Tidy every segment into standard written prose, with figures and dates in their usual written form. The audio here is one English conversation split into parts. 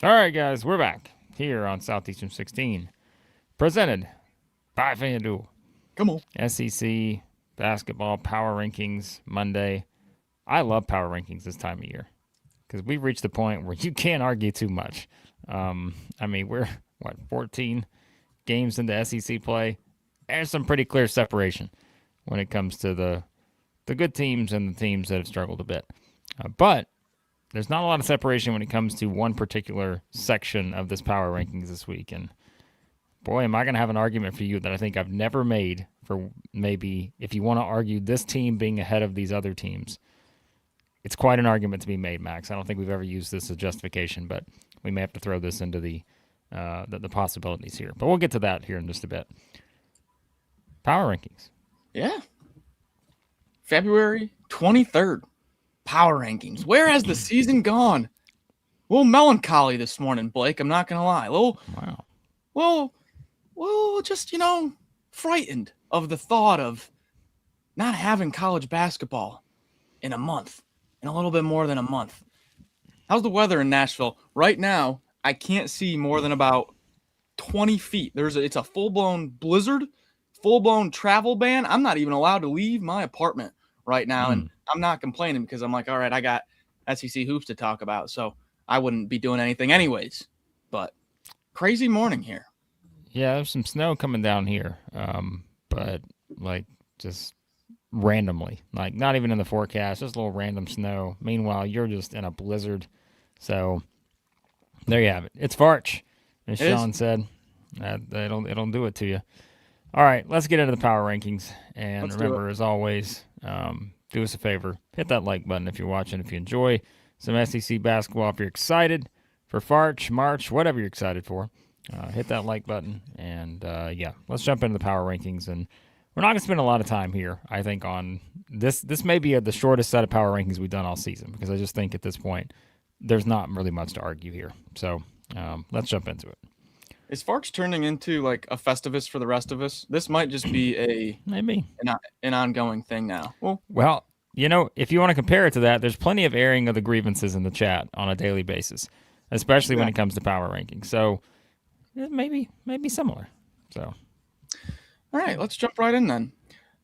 All right, guys, we're back here on Southeastern 16, presented by FanDuel. Come on. SEC basketball power rankings Monday. I love power rankings this time of year because we've reached the point where you can't argue too much. We're 14 games into SEC play. There's some pretty clear separation when it comes to the good teams and the teams that have struggled a bit. But there's not a lot of separation when it comes to one particular section of this power rankings this week. And boy, am I going to have an argument for you that I think I've never made for maybe if you want to argue this team being ahead of these other teams. It's quite an argument to be made, Max. I don't think we've ever used this as justification, but we may have to throw this into the possibilities here. But we'll get to that here in just a bit. Power rankings. Yeah. February 23rd. Power rankings. Where has the season gone? A little melancholy this morning, Blake. I'm not going to lie. Just, frightened of the thought of not having college basketball in a month, in a little bit more than a month. How's the weather in Nashville? Right now, I can't see more than about 20 feet. It's a full-blown blizzard, full-blown travel ban. I'm not even allowed to leave my apartment right now, and I'm not complaining because I'm like, all right, I got SEC hoops to talk about, so I wouldn't be doing anything anyways. But crazy morning here. Yeah, there's some snow coming down here, but like just randomly, like not even in the forecast, just a little random snow. Meanwhile, you're just in a blizzard. So there you have it. It's Farch, as Sean said. It'll do it to you. All right, let's get into the power rankings. And remember, as always, do us a favor. Hit that like button if you're watching. If you enjoy some SEC basketball, if you're excited for Farch, March, whatever you're excited for, hit that like button. And, let's jump into the power rankings. And we're not going to spend a lot of time here, I think, on this. This may be the shortest set of power rankings we've done all season because I just think at this point there's not really much to argue here. So let's jump into it. Is Farch turning into like a Festivus for the rest of us? This might just be an ongoing thing now. Well, if you want to compare it to that, there's plenty of airing of the grievances in the chat on a daily basis, especially when it comes to power rankings. So it may be similar. So, all right, let's jump right in then.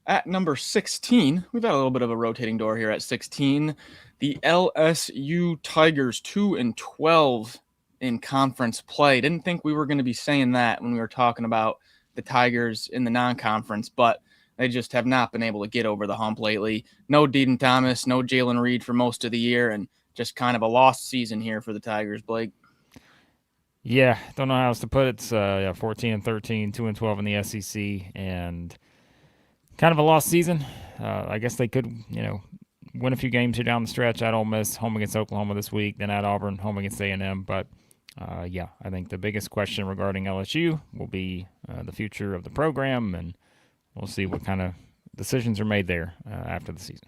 At number 16, we've had a little bit of a rotating door here at 16. The LSU Tigers 2-12 in conference play. Didn't think we were going to be saying that when we were talking about the Tigers in the non-conference, but they just have not been able to get over the hump lately. No Deaton Thomas, no Jalen Reed for most of the year, and just kind of a lost season here for the Tigers, Blake. Yeah, don't know how else to put it. It's 14-13, 2-12 in the SEC, and kind of a lost season. I guess they could, win a few games here down the stretch at Ole Miss, home against Oklahoma this week, then at Auburn, home against A&M. But, I think the biggest question regarding LSU will be the future of the program, and we'll see what kind of decisions are made there after the season.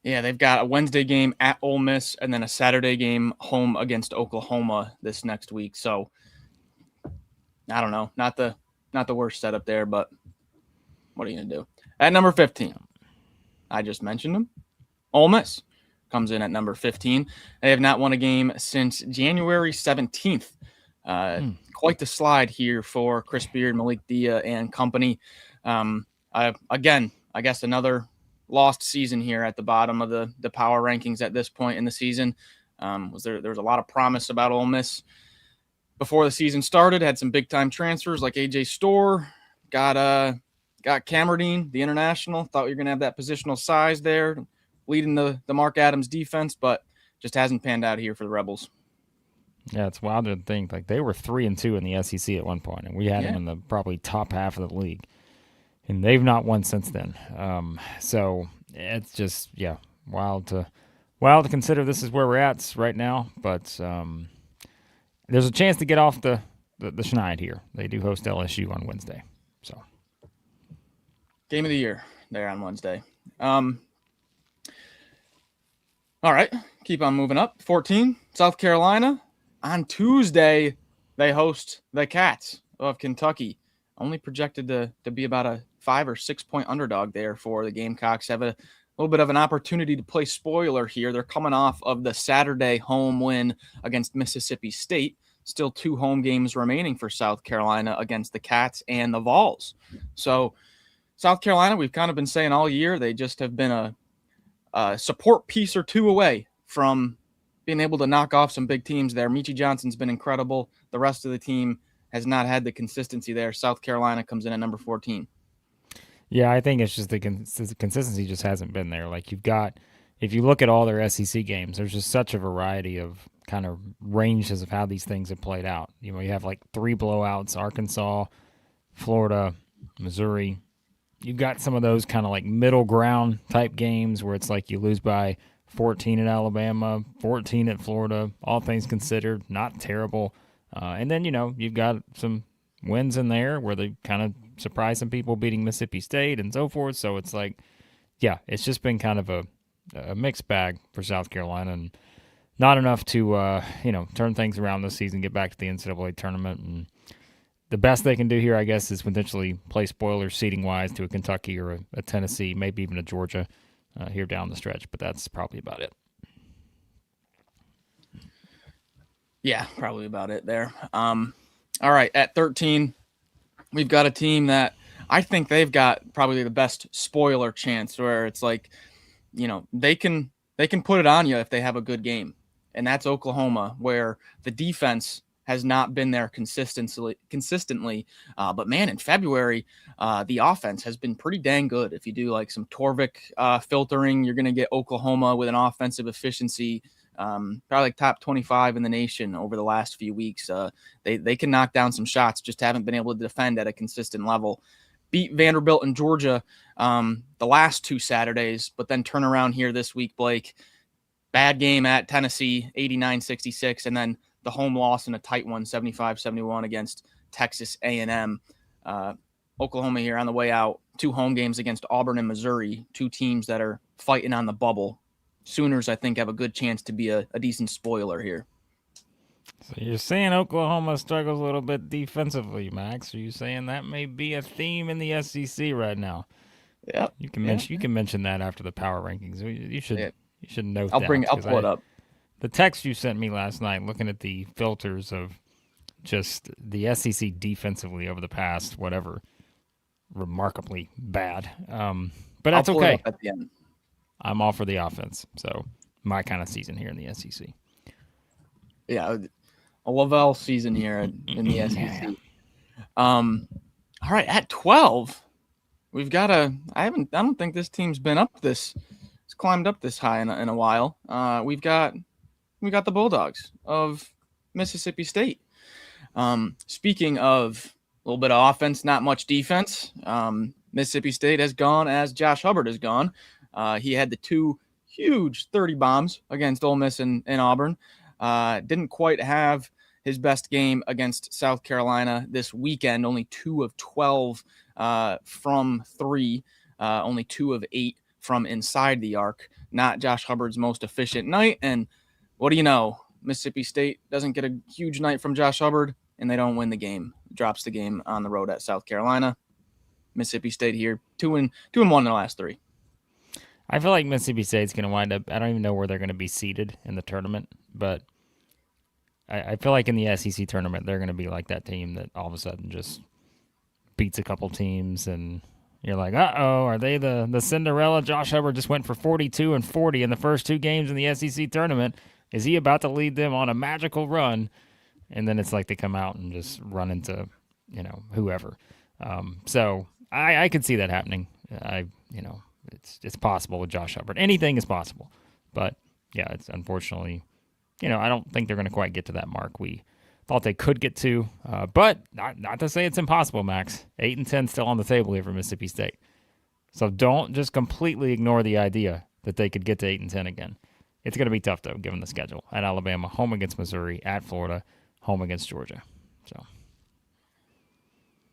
Yeah, they've got a Wednesday game at Ole Miss and then a Saturday game home against Oklahoma this next week. So, I don't know. Not the worst setup there, but what are you going to do? At number 15, I just mentioned them. Ole Miss comes in at number 15. They have not won a game since January 17th. Quite the slide here for Chris Beard, Malik Dia, and company. I guess another lost season here at the bottom of the power rankings at this point in the season. There was a lot of promise about Ole Miss before the season started. Had some big time transfers like AJ Storr, got Camerdine, the international. Thought you're going to have that positional size there, leading the Mark Adams defense, but just hasn't panned out here for the Rebels. Yeah, it's wild to think like they were 3-2 in the SEC at one point, and we had them in the probably top half of the league, and they've not won since then. So it's just wild to consider this is where we're at right now. But there's a chance to get off the schneid here. They do host LSU on Wednesday, so game of the year there on Wednesday. All right, keep on moving up. 14, South Carolina. On Tuesday, they host the Cats of Kentucky. Only projected to be about a 5 or 6 point underdog there for the Gamecocks. Have a little bit of an opportunity to play spoiler here. They're coming off of the Saturday home win against Mississippi State. Still 2 home games remaining for South Carolina against the Cats and the Vols. So South Carolina, we've kind of been saying all year, they just have been a support piece or two away from being able to knock off some big teams there. Michi Johnson's been incredible. The rest of the team has not had the consistency there. South Carolina comes in at number 14. Yeah, I think it's just the consistency just hasn't been there. Like you've got, if you look at all their SEC games, there's just such a variety of kind of ranges of how these things have played out. You know, you have like 3 blowouts: Arkansas, Florida, Missouri. You've got some of those kind of like middle ground type games where it's like you lose by 14 at Alabama, 14 at Florida. All things considered, not terrible. And then, you know, you've got some wins in there where they kind of surprise some people, beating Mississippi State and so forth. So it's like, yeah, it's just been kind of a mixed bag for South Carolina, and not enough to, turn things around this season, get back to the NCAA tournament. And the best they can do here, I guess, is potentially play spoilers seeding-wise to a Kentucky or a Tennessee, maybe even a Georgia here down the stretch. But that's probably about it. Yeah, probably about it there. All right, at 13, we've got a team that I think they've got probably the best spoiler chance, where it's like, you know, they can put it on you if they have a good game. And that's Oklahoma, where the defense has not been there consistently. But man, in February, the offense has been pretty dang good. If you do like some Torvik filtering, you're going to get Oklahoma with an offensive efficiency probably like top 25 in the nation over the last few weeks. They can knock down some shots, just haven't been able to defend at a consistent level. Beat Vanderbilt and Georgia the last 2 Saturdays, but then turn around here this week, Blake. Bad game at Tennessee, 89-66, and then the home loss in a tight one, 75-71 against Texas A&M. Oklahoma here on the way out, 2 home games against Auburn and Missouri, 2 teams that are fighting on the bubble. Sooners, I think, have a good chance to be a decent spoiler here. So you're saying Oklahoma struggles a little bit defensively, Max? Are you saying that may be a theme in the SEC right now? Yeah, you can mention that after the power rankings. You should note I'll that. pull it up. The text you sent me last night, looking at the filters of just the SEC defensively over the past whatever, remarkably bad. But that's I'll pull okay. it up at the end. I'm all for the offense. So my kind of season here in the SEC. Yeah, a Lovell season here in the SEC. All right, at 12, we've got I don't think this team's been it's climbed up this high in a while. We've got the Bulldogs of Mississippi State. Speaking of a little bit of offense, not much defense, Mississippi State has gone as Josh Hubbard has gone. He had the 2 huge 30 bombs against Ole Miss and Auburn. Didn't quite have his best game against South Carolina this weekend. Only 2 of 12 from 3. Only 2 of 8 from inside the arc. Not Josh Hubbard's most efficient night. And what do you know? Mississippi State doesn't get a huge night from Josh Hubbard, and they don't win the game. Drops the game on the road at South Carolina. Mississippi State here, 2-1 in the last 3. I feel like Mississippi State's going to wind up, I don't even know where they're going to be seated in the tournament, but I feel like in the SEC tournament, they're going to be like that team that all of a sudden just beats a couple teams, and you're like, uh-oh, are they the Cinderella? Josh Hubbard just went for 42 and 40 in the first 2 games in the SEC tournament. Is he about to lead them on a magical run? And then it's like they come out and just run into, whoever. So I could see that happening. It's possible with Josh Hubbard. Anything is possible. But, yeah, it's unfortunately, I don't think they're going to quite get to that mark we thought they could get to. But not to say it's impossible, Max. 8-10 still on the table here for Mississippi State. So don't just completely ignore the idea that they could get to 8-10 again. It's going to be tough, though, given the schedule. At Alabama, home against Missouri, at Florida, home against Georgia. So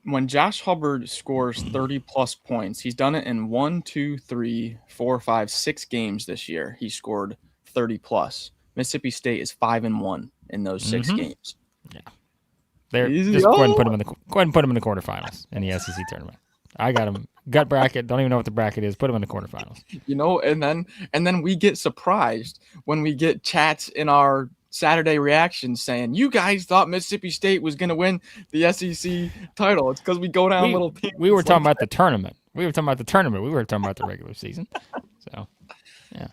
when Josh Hubbard scores 30-plus points, he's done it in 1, 2, 3, 4, 5, 6 games this year. He scored 30-plus. Mississippi State is 5-1 in those 6 games. Yeah, just go ahead and put him in the quarterfinals in the SEC tournament. I got them. Gut bracket. Don't even know what the bracket is. Put them in the quarterfinals. And then we get surprised when we get chats in our Saturday reactions saying, you guys thought Mississippi State was going to win the SEC title. It's because we go down little teams. We were talking about the tournament. We were talking about the regular season. So, yeah.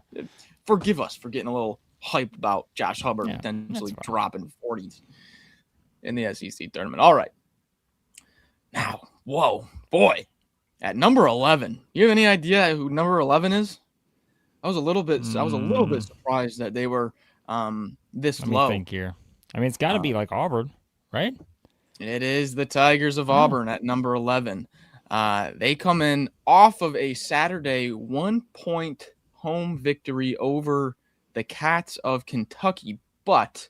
Forgive us for getting a little hyped about Josh Hubbard potentially dropping 40s in the SEC tournament. All right. Now, whoa, boy. At number 11, you have any idea who number 11 is? I was a little bit surprised that they were this low. Let me think here. I mean, it's got to be like Auburn, right? It is the Tigers of Auburn at number 11. They come in off of a Saturday 1-point home victory over the Cats of Kentucky, but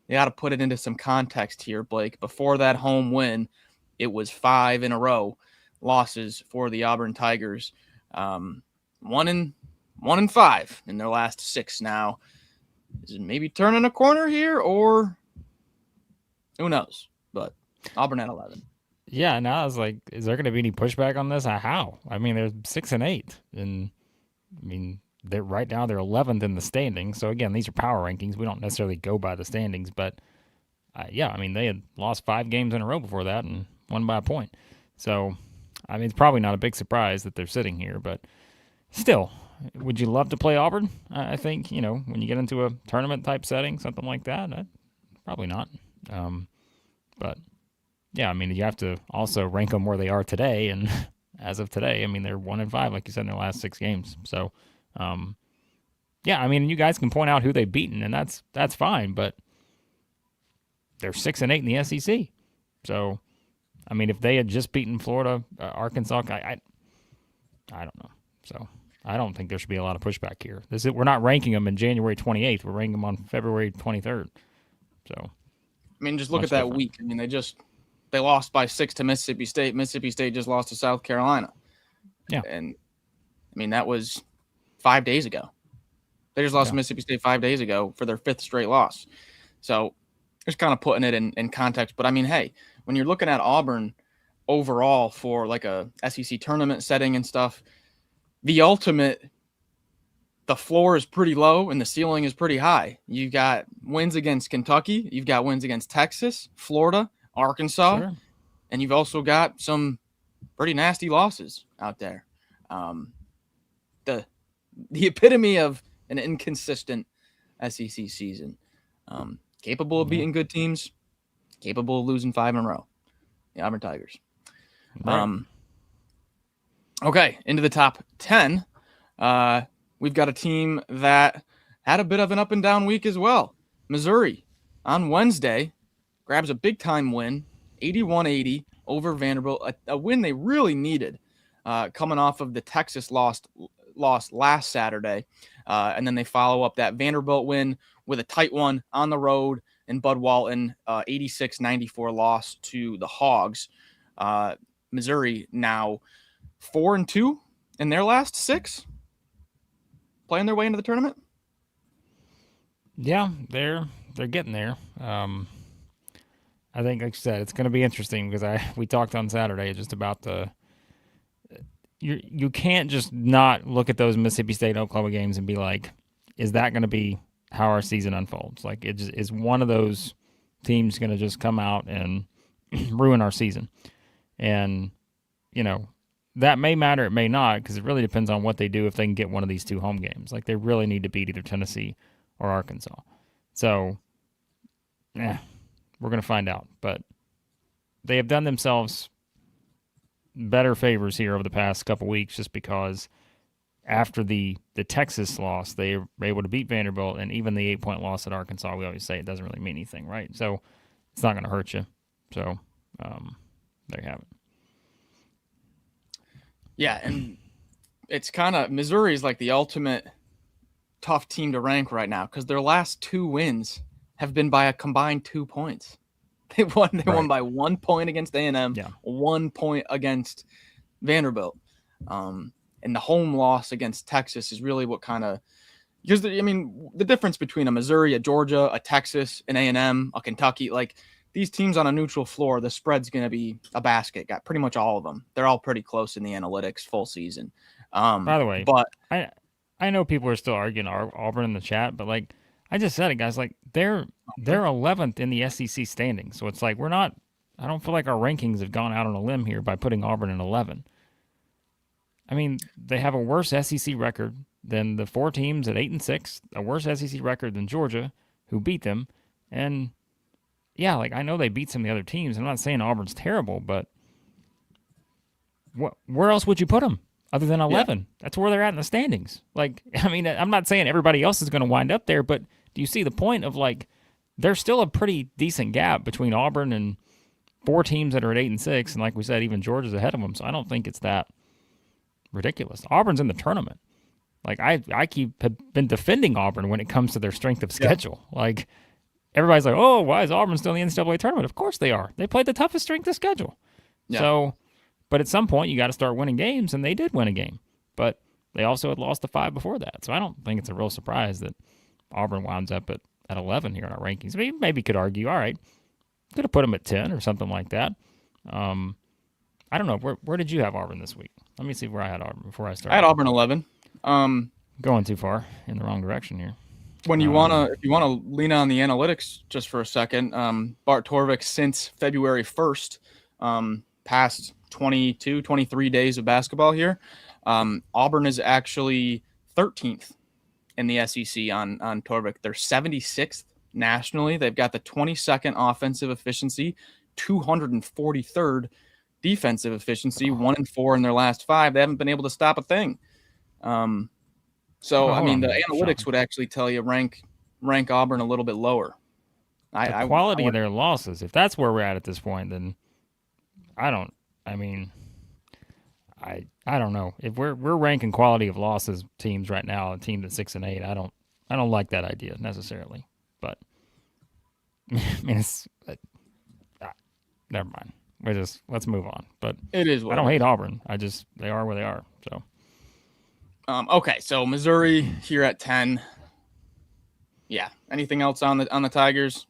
you got to put it into some context here, Blake. Before that home win, it was 5 in a row losses for the Auburn Tigers. 1-5 in their last 6 now. Is it maybe turning a corner here, or who knows? But Auburn at 11. Yeah, now I was like, is there going to be any pushback on this? How? I mean, they're 6-8, and I mean, they're right now they're 11th in the standings. So again, these are power rankings. We don't necessarily go by the standings, but yeah, I mean, they had lost 5 games in a row before that and won by a point. So, I mean, it's probably not a big surprise that they're sitting here, but still, would you love to play Auburn? I think, when you get into a tournament type setting, something like that, probably not. But yeah, I mean, you have to also rank them where they are today. And as of today, I mean, they're 1-5, like you said, in their last 6 games. So, yeah, I mean, you guys can point out who they've beaten, and that's fine, but they're 6-8 in the SEC. So, I mean, if they had just beaten Florida, Arkansas, I don't know. So I don't think there should be a lot of pushback here. We're not ranking them in January 28th. We're ranking them on February 23rd. So, I mean, just look at that week. I mean, they lost by 6 to Mississippi State. Mississippi State just lost to South Carolina. Yeah. And, I mean, that was 5 days ago. They just lost to Mississippi State 5 days ago for their 5th straight loss. So just kind of putting it in context. But, I mean, hey, when you're looking at Auburn overall for like a SEC tournament setting and stuff, the floor is pretty low and the ceiling is pretty high. You've got wins against Kentucky. You've got wins against Texas, Florida, Arkansas, and you've also got some pretty nasty losses out there. The epitome of an inconsistent SEC season. Capable of beating good teams, capable of losing 5 in a row. The Auburn Tigers. Right. Okay, into the top 10. We've got a team that had a bit of an up and down week as well. Missouri on Wednesday grabs a big time win, 81-80 over Vanderbilt, a win they really needed, coming off of the Texas loss last Saturday. And then they follow up that Vanderbilt win with a tight one on the road in Bud Walton, 86-94 loss to the Hogs. Missouri now 4-2 in their last 6, playing their way into the tournament. Yeah, they're getting there. I think, like you said, it's going to be interesting because we talked on Saturday just about you can't just not look at those Mississippi State Oklahoma games and be like, is that going to be how our season unfolds? Like, it just is one of those teams going to just come out and ruin our season. And, that may matter, it may not, because it really depends on what they do if they can get one of these 2 home games. Like, they really need to beat either Tennessee or Arkansas. So, we're going to find out. But they have done themselves better favors here over the past couple weeks just because after the Texas loss, they were able to beat Vanderbilt, and even the 8-point loss at Arkansas, we always say it doesn't really mean anything, right? So it's not going to hurt you. So there you have it. Yeah, and it's kind of – Missouri is like the ultimate tough team to rank right now because their last 2 wins have been by a combined 2 points. They won by 1 point against A&M, 1 point against Vanderbilt. And the home loss against Texas is really what kind of – because, the difference between a Missouri, a Georgia, a Texas, an A&M, a Kentucky, like these teams on a neutral floor, the spread's going to be a basket. Got pretty much all of them. They're all pretty close in the analytics full season. By the way, but I know people are still arguing Auburn in the chat, but like I just said it, guys, like they're 11th in the SEC standings. So it's like we're not. I don't feel like our rankings have gone out on a limb here by putting Auburn in 11. I mean, they have a worse SEC record than the 4 teams at 8-6, a worse SEC record than Georgia, who beat them, and yeah, like I know they beat some of the other teams. I'm not saying Auburn's terrible, but where else would you put them other than 11? Yeah. That's where they're at in the standings. Like, I mean, I'm not saying everybody else is going to wind up there, but do you see the point of like there's still a pretty decent gap between Auburn and 4 teams that are at 8-6, and like we said, even Georgia's ahead of them. So I don't think it's that ridiculous. Auburn's in the tournament. Like I have been defending Auburn when it comes to their strength of schedule. Yeah. Like everybody's like, oh, why is Auburn still in the NCAA tournament? Of course they are. They played the toughest strength of schedule. Yeah. So, but at some point you got to start winning games, and they did win a game. But they also had lost to 5 before that. So I don't think it's a real surprise that Auburn winds up at 11 here in our rankings. I mean, maybe could argue, all right, could have put them at 10 or something like that. I don't know. Where did you have Auburn this week? Let me see where I had Auburn before I started. I had Auburn 11. Going too far in the wrong direction here. When if you wanna lean on the analytics just for a second, Bart Torvik since February 1st, past 22, 23 days of basketball here, Auburn is actually 13th in the SEC on Torvik. They're 76th nationally. They've got the 22nd offensive efficiency, 243rd defensive efficiency, 1-4 in their last 5. They haven't been able to stop a thing. So I mean, the analytics would actually tell you rank Auburn a little bit lower. The quality of their losses, if that's where we're at this point, then I don't know. If we're ranking quality of losses teams right now, a team that's 6-8, I don't like that idea necessarily. But I mean, it's never mind. Let's move on. But it is. I don't hate Auburn. They are where they are. So. Okay, so Missouri here at 10. Yeah. Anything else on the Tigers?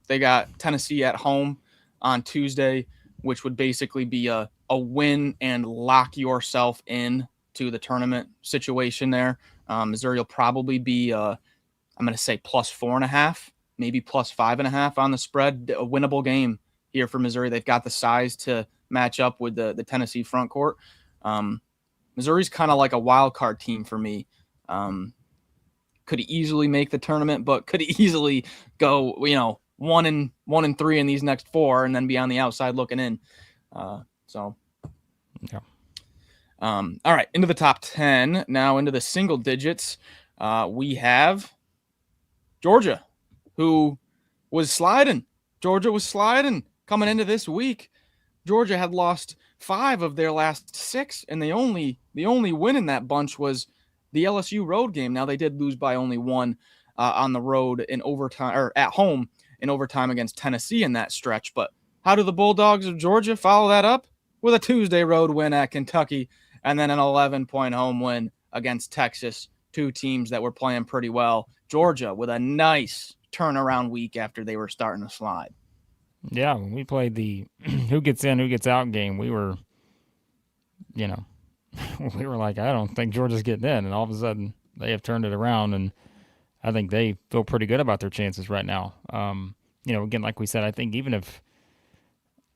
They got Tennessee at home on Tuesday, which would basically be a win and lock yourself in to the tournament situation there. Missouri will probably be I'm going to say plus 4.5, maybe plus 5.5 on the spread. A winnable game here for Missouri. They've got the size to match up with the Tennessee front court. Missouri's kind of like a wild card team for me. Could easily make the tournament, but could easily go, 1-3 in these next 4, and then be on the outside looking in. Yeah. All right, into the top 10. Now into the single digits. We have Georgia, who was sliding. Georgia was sliding coming into this week. Georgia had lost 5 of their last 6, and the only win in that bunch was the LSU road game. Now they did lose by only 1 on the road in overtime, or at home in overtime against Tennessee in that stretch. But how do the Bulldogs of Georgia follow that up? With a Tuesday road win at Kentucky, and then an 11-point home win against Texas, 2 teams that were playing pretty well. Georgia with a nice turnaround week after they were starting to slide. Yeah, when we played the who gets in, who gets out game, we were like, I don't think Georgia's getting in. And all of a sudden, they have turned it around, and I think they feel pretty good about their chances right now. Again, like we said, I think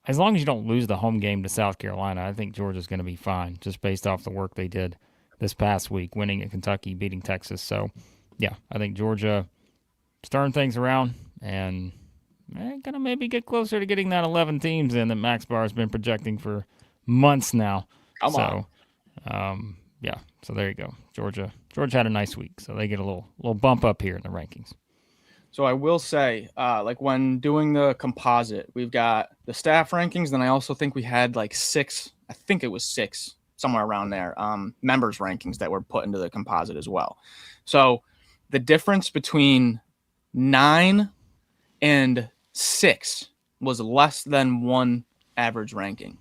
as long as you don't lose the home game to South Carolina, I think Georgia's going to be fine, just based off the work they did this past week, winning at Kentucky, beating Texas. So, yeah, I think Georgia stirring things around, and going to maybe get closer to getting that 11 teams in that Max Barr has been projecting for months now. Come on. Yeah, so there you go. Georgia had a nice week, so they get a little bump up here in the rankings. So I will say, like when doing the composite, we've got the staff rankings, then I also think we had like 6, I think it was 6, somewhere around there, members rankings that were put into the composite as well. So the difference between 9 and 6 was less than 1 average ranking.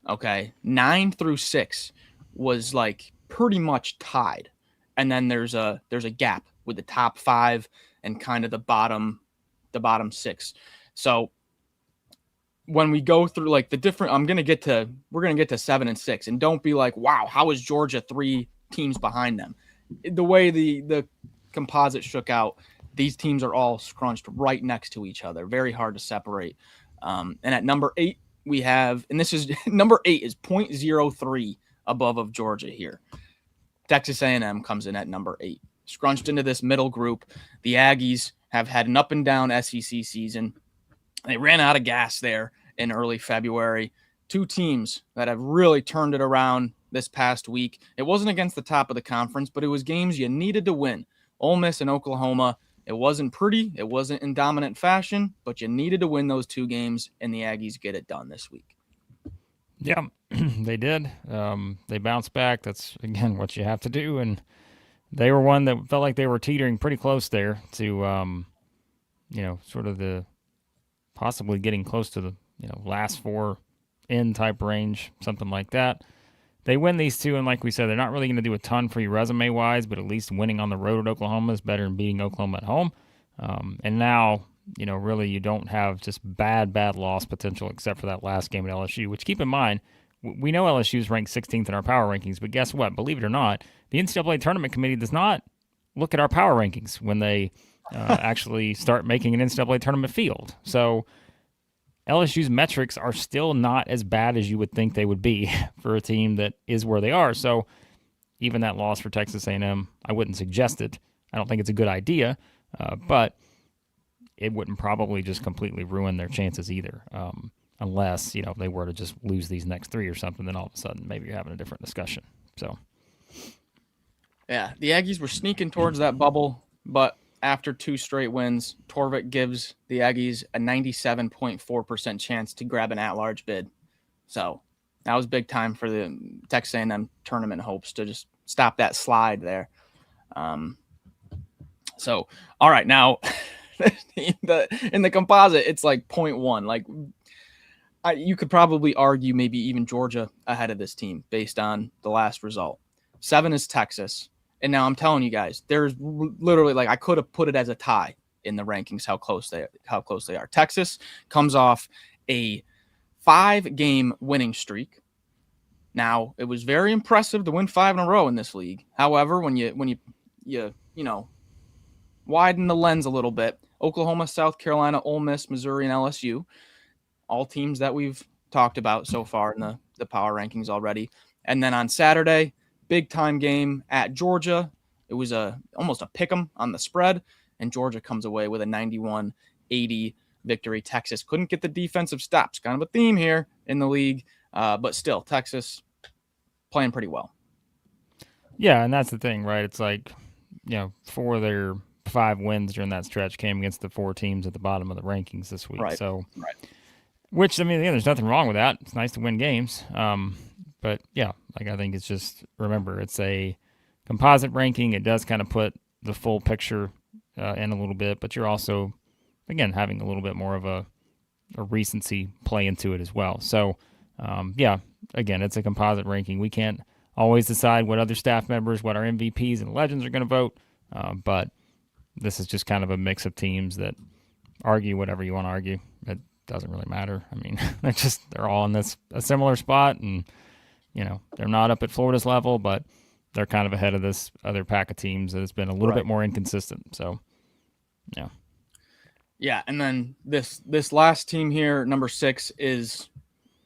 Okay, 9 through 6 was like pretty much tied, and then there's a gap with the top 5 and kind of the bottom 6. So when we go through like the different, we're going to get to 7 and 6, and don't be like, wow, how is Georgia 3 teams behind them? The way the composite shook out, these teams are all scrunched right next to each other. Very hard to separate. And at number 8, we have, and this is number 8 is 0.03 above of Georgia here. Texas A&M comes in at number 8, scrunched into this middle group. The Aggies have had an up and down SEC season. They ran out of gas there in early February. 2 teams that have really turned it around this past week. It wasn't against the top of the conference, but it was games you needed to win. Ole Miss and Oklahoma. It wasn't pretty. It wasn't in dominant fashion, but you needed to win those 2 games, and the Aggies get it done this week. Yeah, they did. They bounced back. That's, again, what you have to do. And they were one that felt like they were teetering pretty close there to, sort of the possibly getting close to the, last 4 in type range, something like that. They win these 2, and like we said, they're not really going to do a ton for you resume-wise, but at least winning on the road at Oklahoma is better than beating Oklahoma at home. And now, really you don't have just bad loss potential except for that last game at LSU, which, keep in mind, we know LSU is ranked 16th in our power rankings, but guess what? Believe it or not, the NCAA Tournament Committee does not look at our power rankings when they actually start making an NCAA tournament field. So LSU's metrics are still not as bad as you would think they would be for a team that is where they are. So even that loss for Texas A&M, I wouldn't suggest it. I don't think it's a good idea, but it wouldn't probably just completely ruin their chances either, unless, they were to just lose these next 3 or something, then all of a sudden maybe you're having a different discussion. So, yeah, the Aggies were sneaking towards that bubble, but after 2 straight wins, Torvik gives the Aggies a 97.4% chance to grab an at-large bid. So that was big time for the Texas A&M tournament hopes to just stop that slide there. So, all right, now in the composite, it's like 0.1. Like, you could probably argue maybe even Georgia ahead of this team based on the last result. 7 is Texas. And now I'm telling you guys, there's literally, like, I could have put it as a tie in the rankings, how close they are. Texas comes off a 5-game winning streak. Now, it was very impressive to win 5 in a row in this league. However, when you widen the lens a little bit, Oklahoma, South Carolina, Ole Miss, Missouri, and LSU, all teams that we've talked about so far in the power rankings already. And then on Saturday, big time game at Georgia. It was almost a pick'em on the spread, and Georgia comes away with a 91-80 victory. Texas couldn't get the defensive stops. Kind of a theme here in the league, but still, Texas playing pretty well. Yeah, and that's the thing, right? It's like, 4 of their 5 wins during that stretch came against the 4 teams at the bottom of the rankings this week. Right. So, right. Which, there's nothing wrong with that. It's nice to win games. But yeah, I think it's just, remember, it's a composite ranking. It does kind of put the full picture in a little bit, but you're also, again, having a little bit more of a recency play into it as well. So, again, it's a composite ranking. We can't always decide what other staff members, what our MVPs and legends are going to vote, but this is just kind of a mix of teams that argue whatever you want to argue. It doesn't really matter. They're all in a similar spot, and they're not up at Florida's level, but they're kind of ahead of this other pack of teams that has been a little bit more inconsistent. So, yeah. Yeah, and then this last team here, number 6, is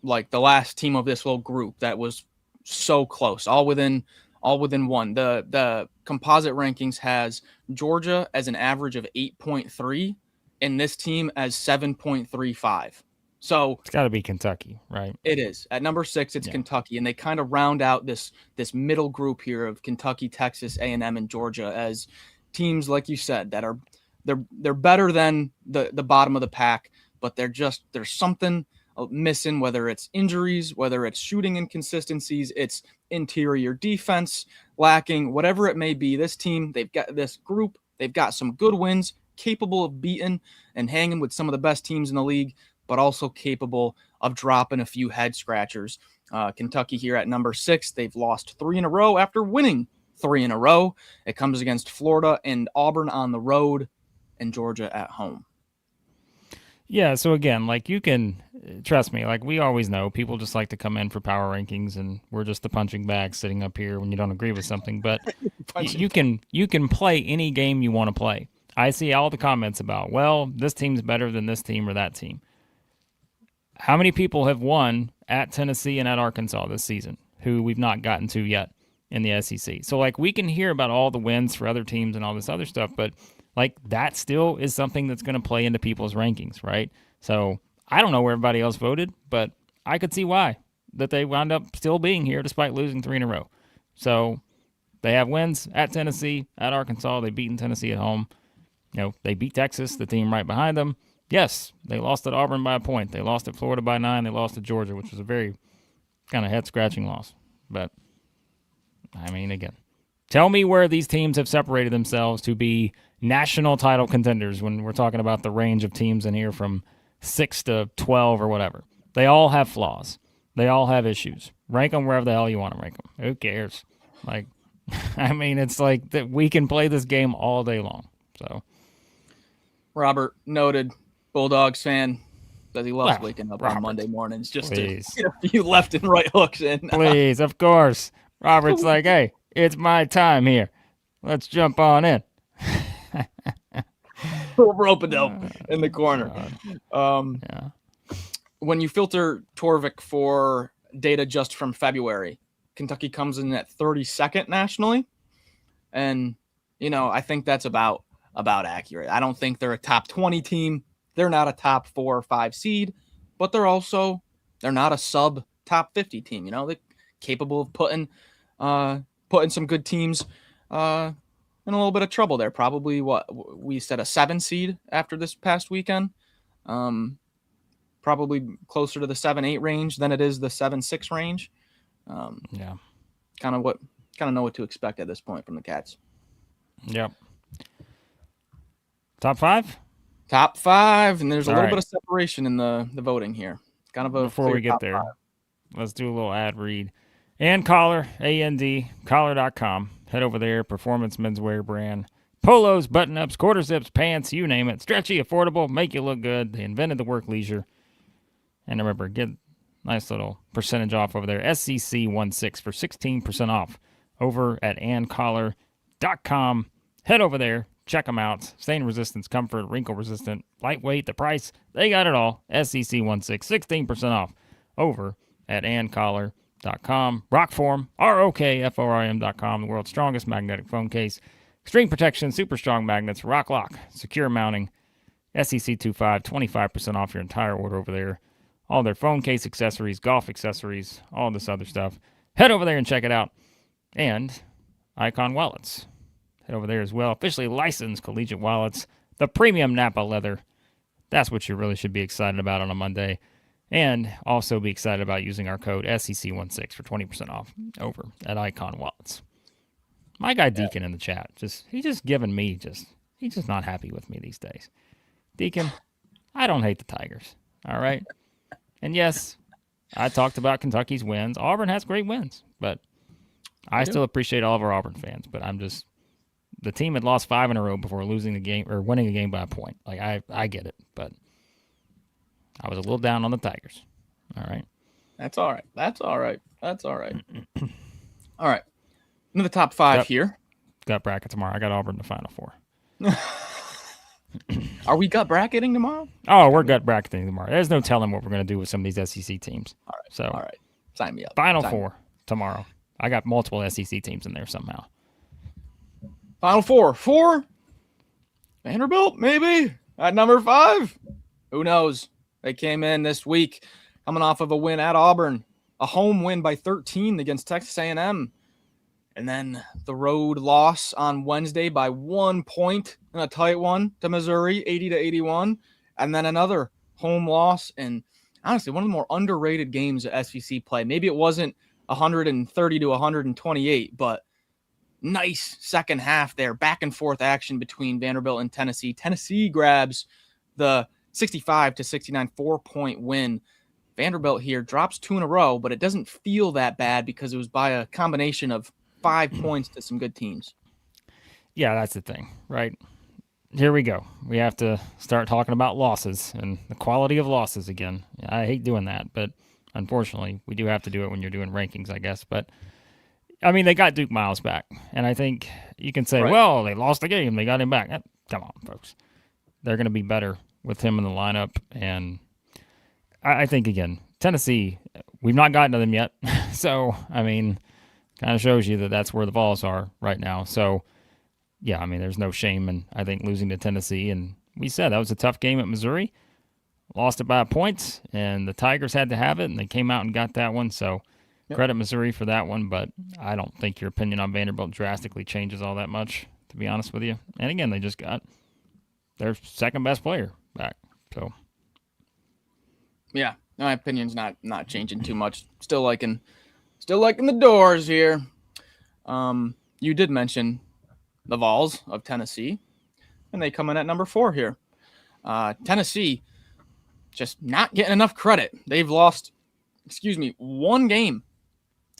like the last team of this little group that was so close, all within 1. The composite rankings has Georgia as an average of 8.3, and this team as 7.35. So it's got to be Kentucky, right? It is. At number 6, it's Kentucky, and they kind of round out this middle group here of Kentucky, Texas, A&M, and Georgia as teams, like you said, that are they're better than the bottom of the pack, but there's something missing, whether it's injuries, whether it's shooting inconsistencies, it's interior defense lacking, whatever it may be. This team, they've got some good wins, capable of beating and hanging with some of the best teams in the league, but also capable of dropping a few head scratchers. Kentucky here at number 6, they've lost 3 in a row after winning 3 in a row. It comes against Florida and Auburn on the road and Georgia at home. Yeah, so again, like you can trust me, like we always know people just like to come in for power rankings and we're just the punching bag sitting up here when you don't agree with something, but Punching. you can play any game you want to play. I see all the comments about, well, this team's better than this team or that team. How many people have won at Tennessee and at Arkansas this season who we've not gotten to yet in the SEC? So like we can hear about all the wins for other teams and all this other stuff, but like that still is something that's going to play into people's rankings, right? So I don't know where everybody else voted, but I could see why that they wound up still being here despite losing 3 in a row. So they have wins at Tennessee, at Arkansas. They've beaten Tennessee at home. They beat Texas, the team right behind them. Yes, they lost at Auburn by a point. They lost at Florida by 9. They lost at Georgia, which was a very kind of head-scratching loss. But, I mean, again, tell me where these teams have separated themselves to be national title contenders when we're talking about the range of teams in here from 6 to 12 or whatever. They all have flaws. They all have issues. Rank them wherever the hell you want to rank them. Who cares? Like, I mean, it's like that we can play this game all day long. So, Robert, noted Bulldogs fan, says he loves waking up on Monday mornings just please. to get a few left and right hooks in. Please, of course. Robert's like, hey, it's my time here. Let's jump on in. Rope-a-dope in the corner. Yeah. When you filter Torvik for data just from February, Kentucky comes in at 32nd nationally. And, I think that's about accurate. I don't think they're a top 20 team. They're not a top 4 or 5 seed, but they're not a sub top 50 team. They're capable of putting some good teams in a little bit of trouble there. Probably what we said, a 7 seed after this past weekend. Probably closer to the 7-8 range than it is the 7-6 range. Yeah. Kind of know what to expect at this point from the Cats. Yep. Top 5? Top 5, and there's a little bit of separation in the voting here. Kind of a before we get there, 5. Let's do a little ad read. And Collar, A-N-D, collar.com. Head over there, performance menswear brand. Polos, button-ups, quarter zips, pants, you name it. Stretchy, affordable, make you look good. They invented the Workleisure. And remember, get a nice little percentage off over there. SCC16 for 16% off over at anncollar.com. Head over there. Check them out. Stain resistance, comfort, wrinkle resistant, lightweight, the price. They got it all. SCC16, 16% off over at anncollar.com. ROKFORM, ROKFORM.com, the world's strongest magnetic phone case. Extreme protection, super strong magnets, rock lock, secure mounting. SCC25, 25% off your entire order over there. All their phone case accessories, golf accessories, all this other stuff. Head over there and check it out. And Icon Wallets. Head over there as well. Officially licensed collegiate wallets. The premium Napa leather. That's what you really should be excited about on a Monday. And also be excited about using our code SEC16 for 20% off over at Icon Wallets. My guy Deacon in the chat, he's just not happy with me these days. Deacon, I don't hate the Tigers. All right? And yes, I talked about Kentucky's wins. Auburn has great wins, but I still appreciate all of our Auburn fans. But the team had lost 5 in a row before losing the game or winning a game by a point. Like I get it, but I was a little down on the Tigers. All right. That's all right. All right. Into the top 5 here. Gut bracket tomorrow. I got Auburn in the Final Four. Are we gut bracketing tomorrow? Oh, we're gut bracketing tomorrow. There's no telling what we're going to do with some of these SEC teams. All right. Sign me up. Final Four tomorrow. I got multiple SEC teams in there somehow. Final Four. 4? Vanderbilt, maybe? At number 5? Who knows? They came in this week coming off of a win at Auburn. A home win by 13 against Texas A&M. And then the road loss on Wednesday by 1 point in a tight one to Missouri, 80-81. And then another home loss. And honestly, one of the more underrated games of SEC play. Maybe it wasn't 130-128, but nice second half there. Back and forth action between Vanderbilt and Tennessee. Tennessee grabs the 65-69 4-point win. Vanderbilt here drops 2 in a row, but it doesn't feel that bad because it was by a combination of 5 points to some good teams. Yeah, that's the thing, right? here we go. We have to start talking about losses and the quality of losses again. I hate doing that, but unfortunately, we do have to do it when you're doing rankings, I guess. But I mean, they got Duke Miles back, and I think you can say, Right. well, they lost the game, they got him back. Come on, folks. They're going to be better with him in the lineup, and I think, again, Tennessee, we've not gotten to them yet. So, I mean, kind of shows you that that's where the Vols are right now. So, yeah, I mean, there's no shame in, I think, losing to Tennessee. And we said that was a tough game at Missouri. Lost it by a point, and the Tigers had to have it, and they came out and got that one. So, credit Missouri for that one. But I don't think your opinion on Vanderbilt drastically changes all that much, to be honest with you. And again, they just got their second best player back. So, yeah, my opinion's not changing too much. Still liking the Doors here. You did mention the Vols of Tennessee, and they come in at number 4 here. Tennessee just not getting enough credit. They've lost, one game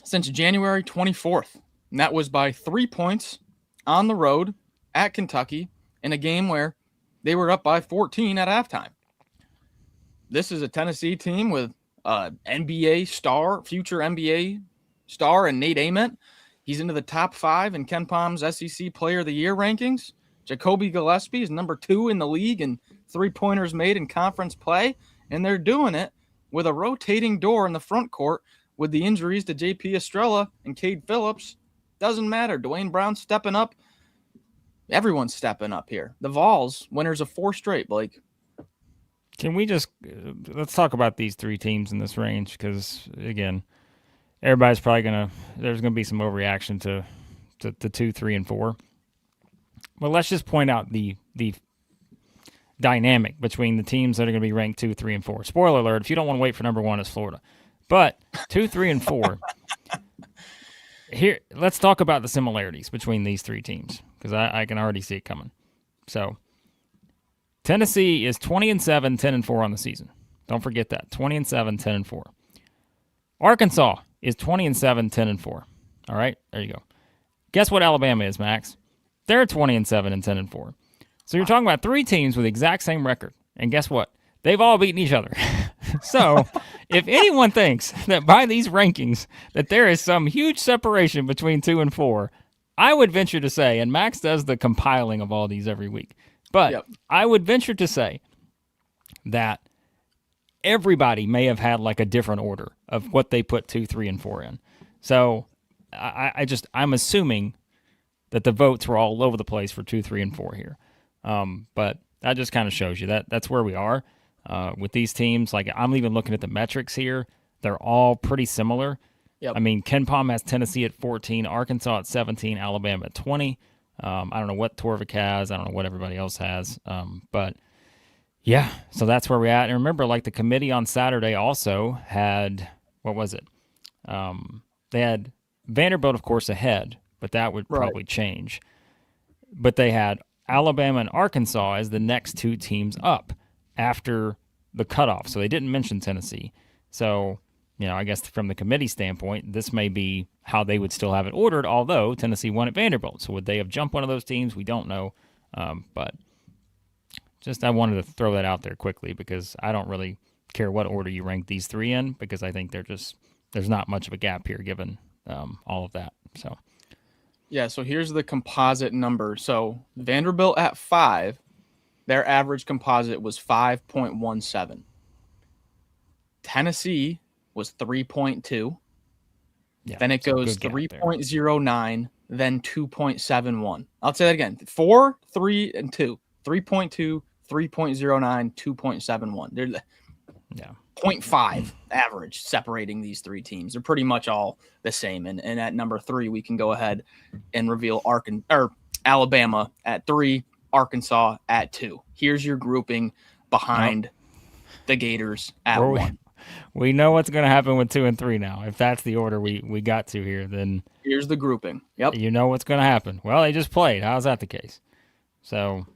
since January 24th, and that was by 3 points on the road at Kentucky in a game where they were up by 14 at halftime. This is a Tennessee team with NBA star, future NBA star, and Nate Ament. He's into the top 5 in Ken Palm's SEC Player of the Year rankings. Jacoby Gillespie is number 2 in the league in three-pointers made in conference play, and they're doing it with a rotating door in the front court with the injuries to J.P. Estrella and Cade Phillips. Doesn't matter. Dwayne Brown stepping up. Everyone's stepping up here. The Vols, winners of 4 straight, Blake. can we just let's talk about these 3 teams in this range? Because, again, everybody's probably there's going to be some overreaction to 2, 3, and 4. Well, let's just point out the dynamic between the teams that are going to be ranked 2, 3, and 4. Spoiler alert, if you don't want to wait for number 1, it's Florida. But 2, 3, and 4, here, let's talk about the similarities between these 3 teams, because I can already see it coming. So, Tennessee is 20-7, 10-4 on the season. Don't forget that. 20-7, 10-4. Arkansas is 20-7, 10-4. All right, there you go. Guess what Alabama is, Max? They're 20-7 and 10-4. So you're talking about 3 teams with the exact same record. And guess what? They've all beaten each other. So if anyone thinks that by these rankings that there is some huge separation between 2 and 4, I would venture to say, and Max does the compiling of all these every week, but I would venture to say that everybody may have had like a different order of what they put 2, 3, and 4 in. So I'm assuming that the votes were all over the place for 2, 3, and 4 here. But that just kind of shows you that's where we are with these teams. Like, I'm even looking at the metrics here. They're all pretty similar. Yep. I mean, Ken Palm has Tennessee at 14, Arkansas at 17, Alabama at 20. I don't know what Torvik has. I don't know what everybody else has. But, yeah, so that's where we're at. And remember, like, the committee on Saturday also had, what was it? They had Vanderbilt, of course, ahead, but that would probably change. But they had Alabama and Arkansas as the next 2 teams up after the cutoff. So they didn't mention Tennessee. So, I guess from the committee standpoint, this may be how they would still have it ordered, although Tennessee won at Vanderbilt. So would they have jumped one of those teams? We don't know. But just I wanted to throw that out there quickly because I don't really care what order you rank these 3 in, because I think there's not much of a gap here given all of that. So. Yeah, so here's the composite number. So Vanderbilt at 5, their average composite was 5.17. Tennessee was 3.2. Yeah, then it goes 3.09, then 2.71. I'll say that again. 4, 3, and 2. 3.2, 3.09, 2.71. They're 0.5 average separating these 3 teams. They're pretty much all the same. And at number 3, we can go ahead and reveal Alabama at 3, Arkansas at 2. Here's your grouping behind the Gators at 1. We know what's going to happen with 2 and 3 now. If that's the order we got to here, then here's the grouping. Yep. You know what's going to happen. Well, they just played. How's that the case? So,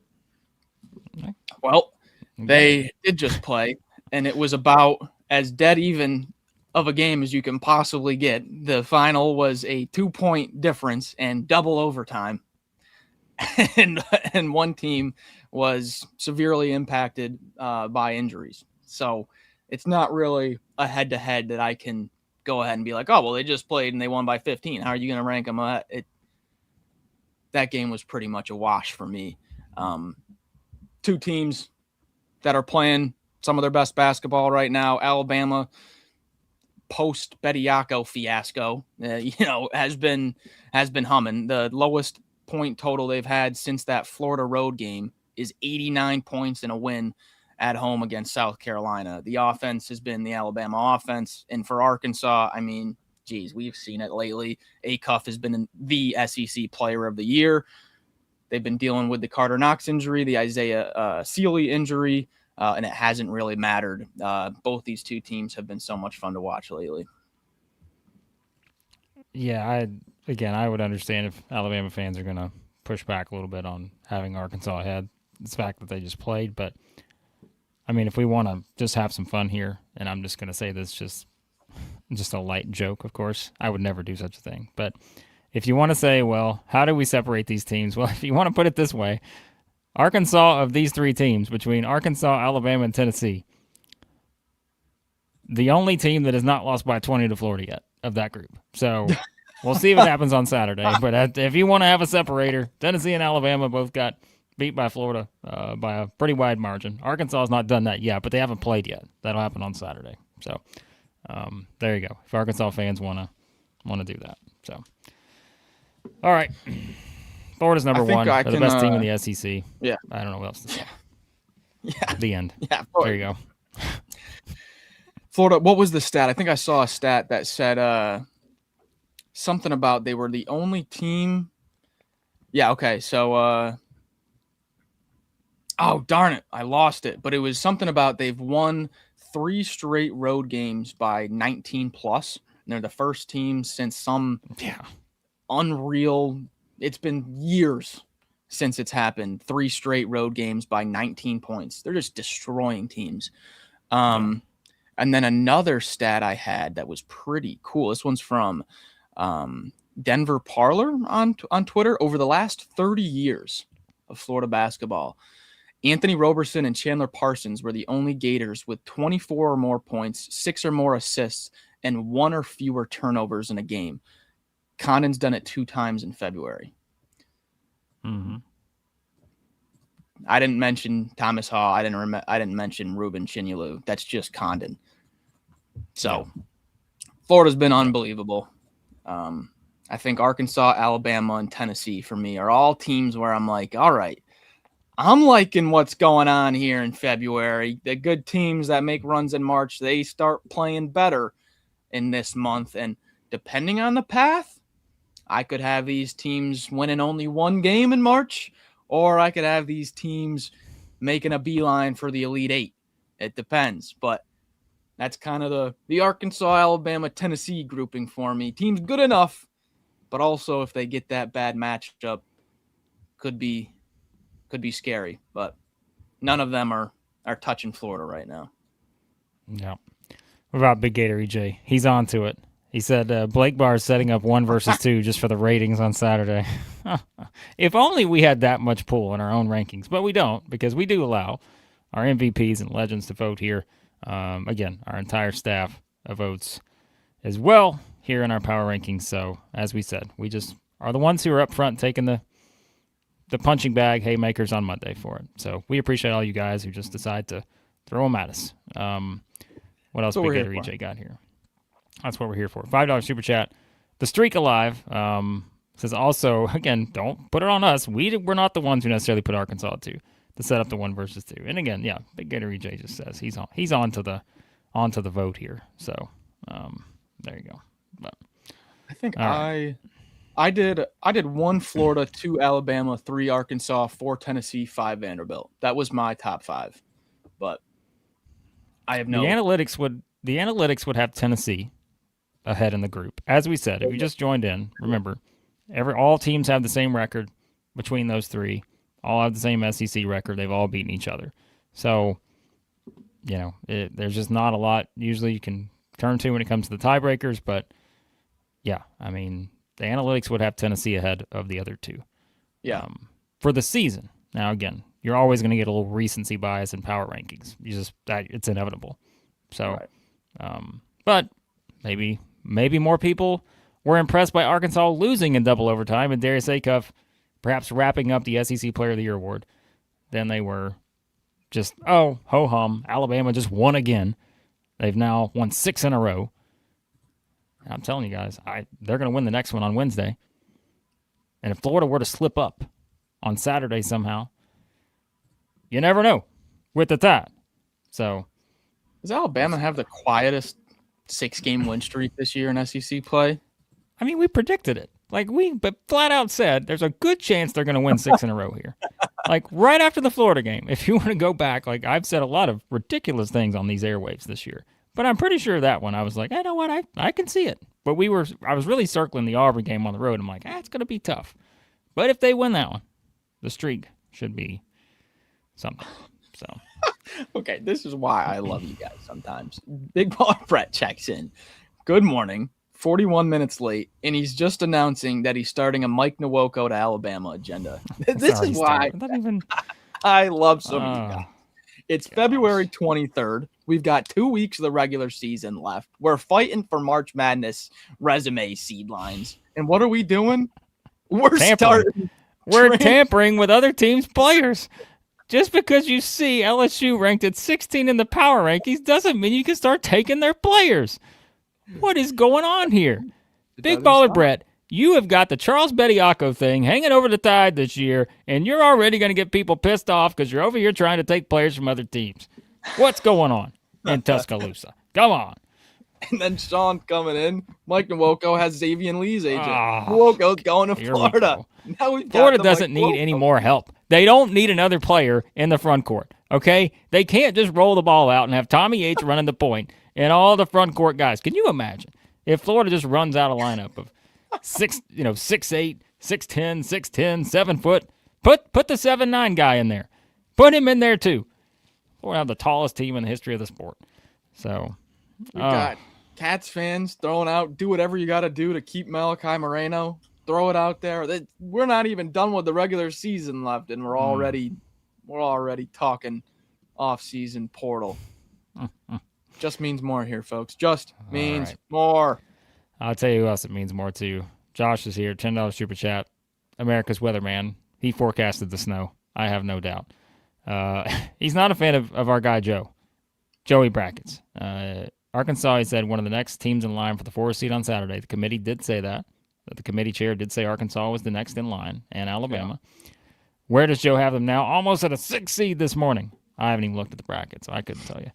well, they did just play, and it was about as dead even of a game as you can possibly get. The final was a 2-point difference and double overtime. And one team was severely impacted by injuries. So it's not really a head-to-head that I can go ahead and be like, oh, well, they just played and they won by 15. How are you going to rank them? That game was pretty much a wash for me. Two teams that are playing some of their best basketball right now. Alabama, post Bediako fiasco, has been humming. The lowest point total they've had since that Florida road game is 89 points in a win at home against South Carolina. The offense has been the Alabama offense. And for Arkansas, I mean, geez, we've seen it lately. Acuff has been the SEC player of the year. They've been dealing with the Carter Knox injury, the Isaiah Sealy injury, and it hasn't really mattered. Both these two teams have been so much fun to watch lately. Yeah, I would understand if Alabama fans are going to push back a little bit on having Arkansas ahead. It's the fact that they just played, but I mean, if we want to just have some fun here, and I'm just going to say this just a light joke, of course, I would never do such a thing. But if you want to say, well, how do we separate these teams? Well, if you want to put it this way, Arkansas, of these three teams, between Arkansas, Alabama, and Tennessee, the only team that has not lost by 20 to Florida yet of that group. So we'll see what happens on Saturday. But if you want to have a separator, Tennessee and Alabama both got beat by Florida by a pretty wide margin. Arkansas has not done that yet, but they haven't played yet. That'll happen on Saturday. So there you go. If Arkansas fans want to do that. So, all right. Florida's number one. They're the best team in the SEC. Yeah. I don't know what else to say. Yeah. The end. Yeah. There you go. Florida, what was the stat? I think I saw a stat that said something about they were the only team. Yeah, okay. So, oh, darn it. I lost it. But it was something about they've won 3 straight road games by 19 plus. And they're the first team since some unreal. It's been years since it's happened. 3 straight road games by 19 points. They're just destroying teams. And then another stat I had that was pretty cool. This one's from Denver Parlor on Twitter. Over the last 30 years of Florida basketball, Anthony Roberson and Chandler Parsons were the only Gators with 24 or more points, 6 or more assists, and 1 or fewer turnovers in a game. Condon's done it 2 times in February. Mm-hmm. I didn't mention Thomas Hall. I didn't mention Ruben Chinyelu. That's just Condon. So Florida's been unbelievable. I think Arkansas, Alabama, and Tennessee for me are all teams where I'm like, all right, I'm liking what's going on here in February. The good teams that make runs in March, they start playing better in this month. And depending on the path, I could have these teams winning only 1 game in March, or I could have these teams making a beeline for the Elite 8. It depends. But that's kind of the Arkansas, Alabama, Tennessee grouping for me. Teams good enough, but also if they get that bad matchup, could be scary. But none of them are touching Florida right now. Yeah. What about Big Gator EJ? He's on to it. He said Blake Barr is setting up 1 versus 2 just for the ratings on Saturday. If only we had that much pull in our own rankings, but we don't, because we do allow our MVPs and legends to vote here. Again, our entire staff votes as well here in our power rankings. So, as we said, we just are the ones who are up front taking the punching bag haymakers on Monday for it. So we appreciate all you guys who just decide to throw them at us. What else Big Gator EJ got here? That's what we're here for. $5 super chat. The Streak Alive says also, again, don't put it on us. We're not the ones who necessarily put Arkansas to set up the 1 versus 2. And again, yeah, Big Gator EJ just says he's on to the vote here. So there you go. But, I think I did 1 Florida, 2 Alabama, 3 Arkansas, 4 Tennessee, 5 Vanderbilt. That was my top 5. But I have no. The analytics would have Tennessee ahead in the group. As we said, if you just joined in, remember, all teams have the same record between those 3. All have the same SEC record. They've all beaten each other. So, there's just not a lot usually you can turn to when it comes to the tiebreakers. But, yeah, I mean, the analytics would have Tennessee ahead of the other 2. Yeah. For the season. Now, again, you're always going to get a little recency bias in power rankings. It's inevitable. So, Right. But maybe more people were impressed by Arkansas losing in double overtime and Darius Acuff perhaps wrapping up the SEC Player of the Year award than they were just, ho-hum, Alabama just won again. They've now won 6 in a row. I'm telling you guys, they're going to win the next one on Wednesday. And if Florida were to slip up on Saturday somehow, you never know with the tie. So, does Alabama have the quietest 6-game win streak this year in SEC play? I mean, we predicted it. But flat out said there's a good chance they're going to win 6 in a row here. Right after the Florida game, if you want to go back, I've said a lot of ridiculous things on these airwaves this year. But I'm pretty sure that one I was like, you know what, I can see it. But I was really circling the Auburn game on the road. I'm like, it's going to be tough. But if they win that one, the streak should be something. So, okay, this is why I love you guys sometimes. Big Baller Brett checks in. Good morning. 41 minutes late, and he's just announcing that he's starting a Mike Nwoko to Alabama agenda. This is why I love some of you guys. It's February 23rd. We've got 2 weeks of the regular season left. We're fighting for March Madness resume seed lines. And what are we doing? We're tampering with other teams' players. Just because you see LSU ranked at 16 in the power rankings doesn't mean you can start taking their players. What is going on here? Big Baller Brett, you have got the Charles Bediako thing hanging over the tide this year, and you're already going to get people pissed off because you're over here trying to take players from other teams. What's going on in Tuscaloosa? Come on. And then Sean coming in. Mike Nwoko has Xavier Lee's agent. Nwoko's going to Florida. Now Florida doesn't need any more help. They don't need another player in the front court, okay? They can't just roll the ball out and have Tommy H running the point and all the front court guys. Can you imagine if Florida just runs out a lineup of 6'8", 6'10", 6'10", 7 foot? Put the 7'9" guy in there. Put him in there too. We'll have the tallest team in the history of the sport. So we got Cats fans throwing out, do whatever you got to do to keep Malachi Moreno. Throw it out there. We're not even done with the regular season left, and we're already talking off-season portal. Just means more here, folks. Just means more. I'll tell you who else it means more to. Josh is here. $10 super chat. America's weatherman. He forecasted the snow. I have no doubt. He's not a fan of our guy Joey Brackets. Arkansas, he said, one of the next teams in line for the 4th seed on Saturday. The committee did say that. The committee chair did say Arkansas was the next in line, and Alabama. Yeah. Where does Joe have them now? Almost at a 6th seed this morning. I haven't even looked at the bracket, so I couldn't tell you.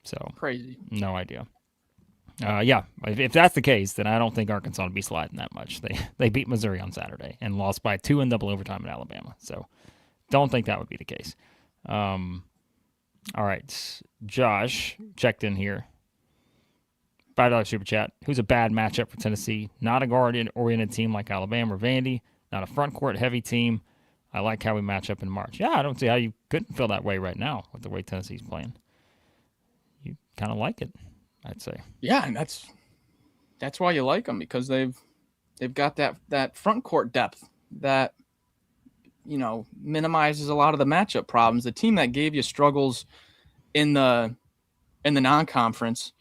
So crazy. No idea. If that's the case, then I don't think Arkansas would be sliding that much. They beat Missouri on Saturday and lost by 2 in double overtime at Alabama. So don't think that would be the case. All right. Josh checked in here. $5 super chat. Who's a bad matchup for Tennessee? Not a guard-oriented team like Alabama or Vandy. Not a front court heavy team. I like how we match up in March. Yeah, I don't see how you couldn't feel that way right now with the way Tennessee's playing. You kind of like it, I'd say. Yeah, and that's why you like them, because they've got that front court depth that minimizes a lot of the matchup problems. The team that gave you struggles in the non-conference,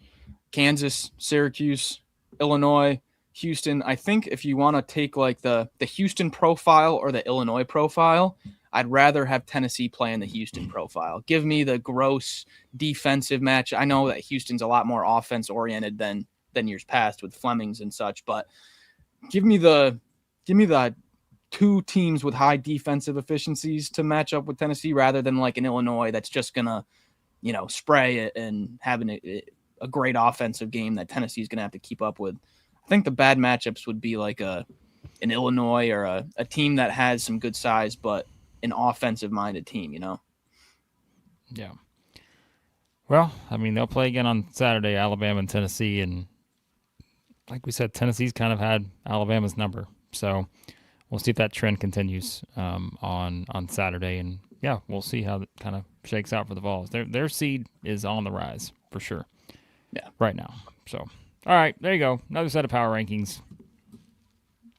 Kansas, Syracuse, Illinois, Houston. I think if you want to take like the Houston profile or the Illinois profile, I'd rather have Tennessee play in the Houston profile. Give me the gross defensive match. I know that Houston's a lot more offense oriented than years past with Flemings and such, but give me the 2 teams with high defensive efficiencies to match up with Tennessee rather than like an Illinois that's just gonna, spray it and having a great offensive game that Tennessee's gonna have to keep up with. I think the bad matchups would be like an Illinois or a team that has some good size, but an offensive-minded team, Yeah. Well, I mean, they'll play again on Saturday, Alabama and Tennessee, and like we said, Tennessee's kind of had Alabama's number. So we'll see if that trend continues on Saturday, and yeah, we'll see how it kind of shakes out for the Vols. Their seed is on the rise for sure. Yeah. Right now. So, all right, there you go. Another set of power rankings.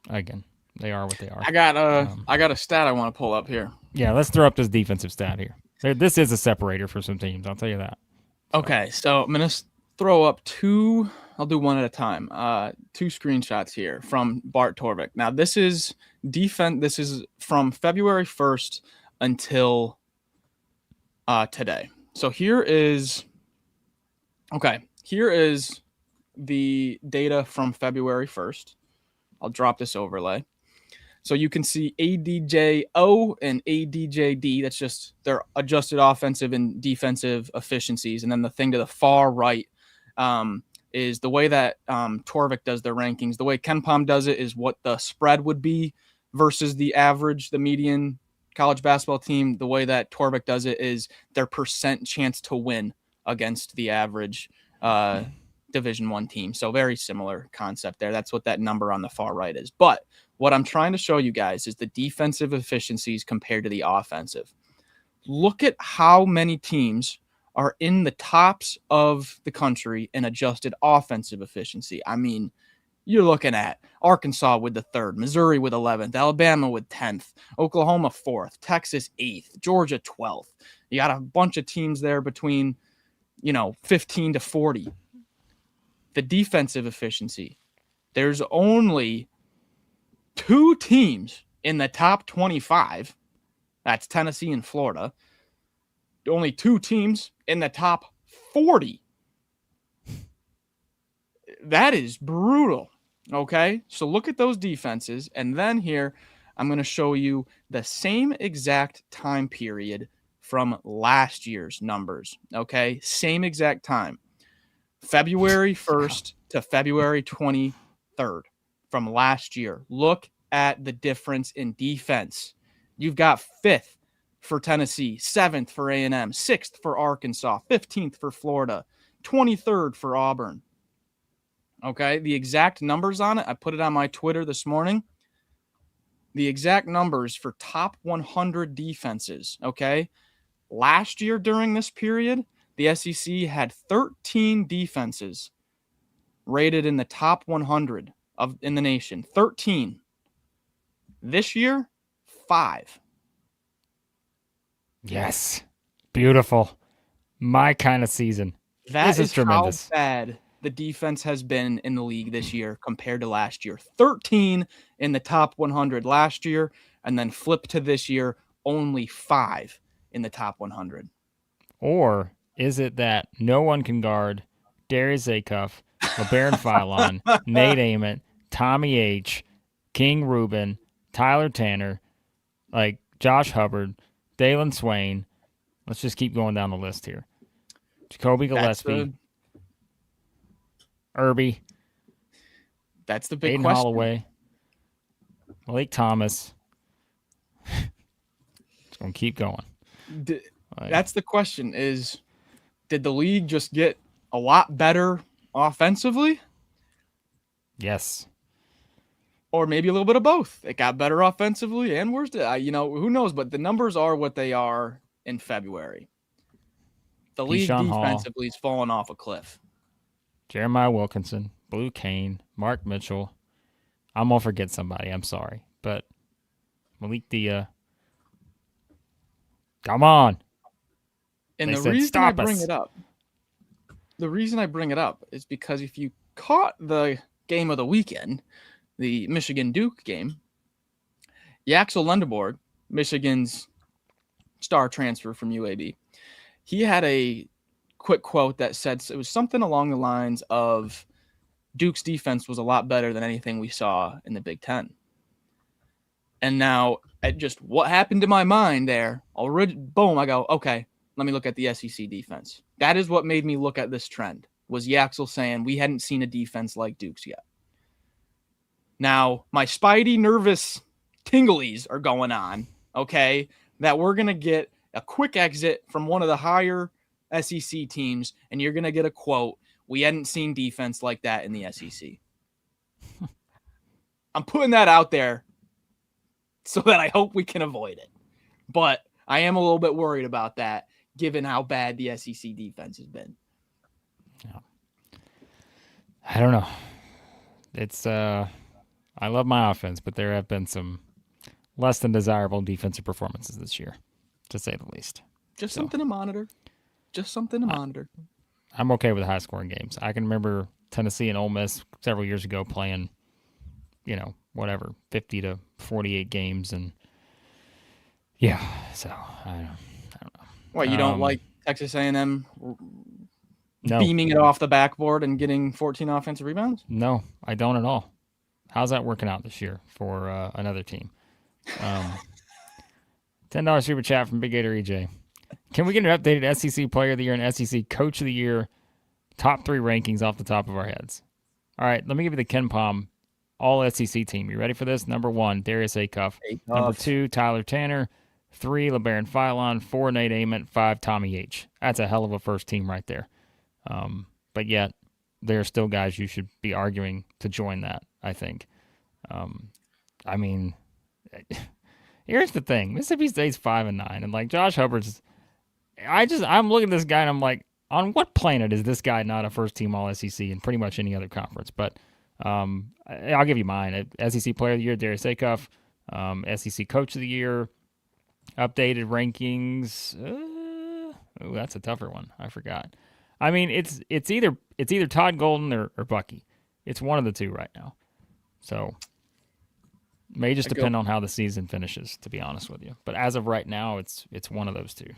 Again, They are what they are. I got a stat I want to pull up here. Yeah, let's throw up this defensive stat here. This is a separator for some teams. I'll tell you that. So. Okay, so I'm gonna throw up two. I'll do one at a time. Two screenshots here from Bart Torvik. Now this is defense. This is from February 1st until today. So here is the data from February 1st. I'll drop this overlay. So you can see ADJO and ADJD. That's just their adjusted offensive and defensive efficiencies. And then the thing to the far right is the way that Torvik does their rankings. The way KenPom does it is what the spread would be versus the average, the median college basketball team. The way that Torvik does it is their percent chance to win against the average Division I team. So very similar concept there. That's what that number on the far right is. But what I'm trying to show you guys is the defensive efficiencies compared to the offensive. Look at how many teams are in the tops of the country in adjusted offensive efficiency. I mean, you're looking at Arkansas with the 3rd, Missouri with 11th, Alabama with 10th, Oklahoma 4th, Texas 8th, Georgia 12th. You got a bunch of teams there between, 15 to 40. The defensive efficiency, there's only 2 teams in the top 25. That's Tennessee and Florida. Only 2 teams in the top 40. That is brutal. Okay, so look at those defenses. And then here, I'm going to show you the same exact time period from last year's numbers. Okay, same exact time. February 1st to February 23rd from last year. Look at the difference in defense. You've got 5th for Tennessee, 7th for A&M, 6th for Arkansas, 15th for Florida, 23rd for Auburn. Okay, the exact numbers on it, I put it on my Twitter this morning. The exact numbers for top 100 defenses, okay? Last year during this period, the SEC had 13 defenses rated in the top 100 in the nation. 13. This year, 5. Yes. Beautiful. My kind of season. This is tremendous. How bad the defense has been in the league this year compared to last year. 13 in the top 100 last year, and then flip to this year, only 5 in the top 100. Or is it that no one can guard Darius Acuff, LeBaron Philon, Nate Ament, Tommy H., King Rubin, Tyler Tanner, like Josh Hubbard, Dalen Swain. Let's just keep going down the list here. Jacoby Gillespie, Irby. That's the big Aiden question. Holloway, Malik Thomas. It's going to keep going. That's the question is, did the league just get a lot better offensively? Yes. Or maybe a little bit of both. It got better offensively and worse. Who knows? But the numbers are what they are in February. The league defensively is falling off a cliff. Jeremiah Wilkinson, Blue Kane, Mark Mitchell. I'm going to forget somebody. I'm sorry. But Malik Dia. Come on. And the reason I bring it up is because if you caught the game of the weekend, the Michigan-Duke game, Yaxel Lendeborg, Michigan's star transfer from UAB, he had a quick quote that said it was something along the lines of Duke's defense was a lot better than anything we saw in the Big Ten. And now, at just what happened to my mind there, already, boom, I go, okay, let me look at the SEC defense. That is what made me look at this trend, was Yaxel saying we hadn't seen a defense like Duke's yet. Now, my spidey nervous tinglies are going on, okay, that we're going to get a quick exit from one of the higher SEC teams, and you're going to get a quote, we hadn't seen defense like that in the SEC. I'm putting that out there so that I hope we can avoid it. But I am a little bit worried about that, given how bad the SEC defense has been. Yeah. I don't know. It's I love my offense, but there have been some less than desirable defensive performances this year, to say the least. Just something to monitor. Just something to monitor. I'm okay with high-scoring games. I can remember Tennessee and Ole Miss several years ago playing, 50 to 48 games, and so I don't know. What, you don't like Texas A&M No, beaming it off the backboard and getting 14 offensive rebounds? no, I don't at all. How's that working out this year for another team? $10 super chat from Big Gator EJ. Can we get an updated SEC Player of the Year and SEC Coach of the Year top 3 rankings off the top of our heads? All right, let me give you the Ken Palm All SEC team. You ready for this? Number 1, Darius Acuff. Number 2, Tyler Tanner. 3, LeBaron Philon. 4, Nate Ament. 5, Tommy H. That's a hell of a first team right there. But yet, there are still guys you should be arguing to join that, I think. I mean, here's the thing. Mississippi State's 5-9, and like Josh Hubbard's, I'm looking at this guy and I'm like, on what planet is this guy not a first team All SEC in pretty much any other conference? But I'll give you mine. SEC Player of the Year, Darius Acuff. SEC Coach of the Year. Updated rankings. That's a tougher one. I forgot. I mean, it's either Todd Golden or Bucky. It's one of the two right now. So may just depend on how the season finishes, to be honest with you. But as of right now, it's one of those two.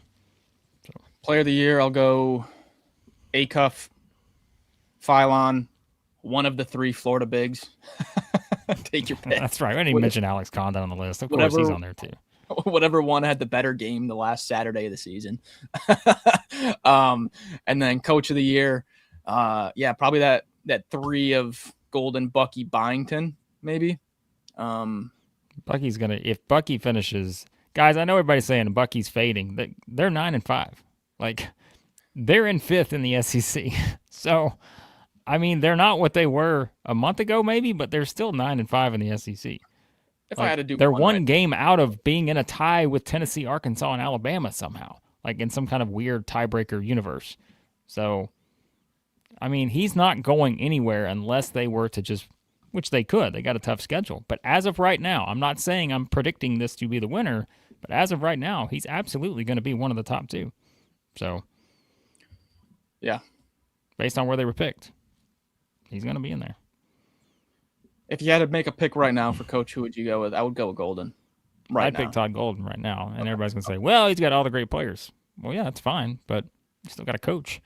So. Player of the Year, I'll go Acuff, Philon, one of the 3 Florida bigs. Take your pick. That's right. I didn't even mention Alex Condon on the list. Of course, he's on there too. Whatever one had the better game the last Saturday of the season. And then Coach of the Year, probably that 3 of Golden, Bucky, Byington, maybe. Bucky's gonna, if Bucky finishes, guys, I know everybody's saying Bucky's fading. They're 9-5. Like, they're in 5th in the SEC. So, I mean, they're not what they were a month ago, maybe, but they're still 9-5 in the SEC. If I had to do, they're one game out of being in a tie with Tennessee, Arkansas, and Alabama somehow, like in some kind of weird tiebreaker universe. So, I mean, he's not going anywhere unless they were to just, which they could. They got a tough schedule. But as of right now, I'm not saying I'm predicting this to be the winner, but as of right now, he's absolutely going to be one of the top 2. So, yeah, based on where they were picked, he's going to be in there. If you had to make a pick right now for Coach, who would you go with? I would go with Golden. I'd pick Todd Golden right now, and everybody's going to say, well, he's got all the great players. Well, yeah, that's fine, but you still got a coach.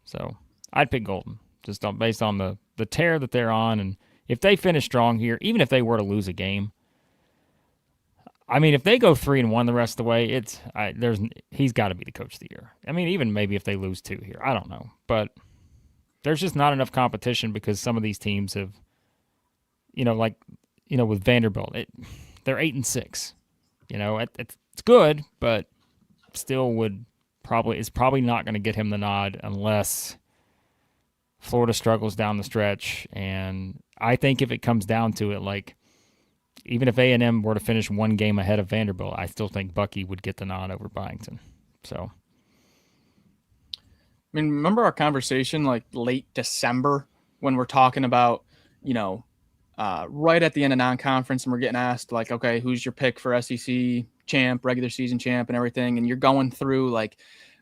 So I'd pick Golden, just based on the tear that they're on, and if they finish strong here, even if they were to lose a game, I mean, if they go 3-1 the rest of the way, he's got to be the Coach of the Year. I mean, even maybe if they lose 2 here, I don't know, but there's just not enough competition because some of these teams have, with Vanderbilt, they're 8-6. It's good, but still it's probably not going to get him the nod unless Florida struggles down the stretch. And I think if it comes down to it, like, even if A&M were to finish 1 game ahead of Vanderbilt, I still think Bucky would get the nod over Byington. So, I mean, remember our conversation like late December when we're talking about, right at the end of non-conference, and we're getting asked like, okay, who's your pick for SEC champ, regular season champ, and everything, and you're going through like,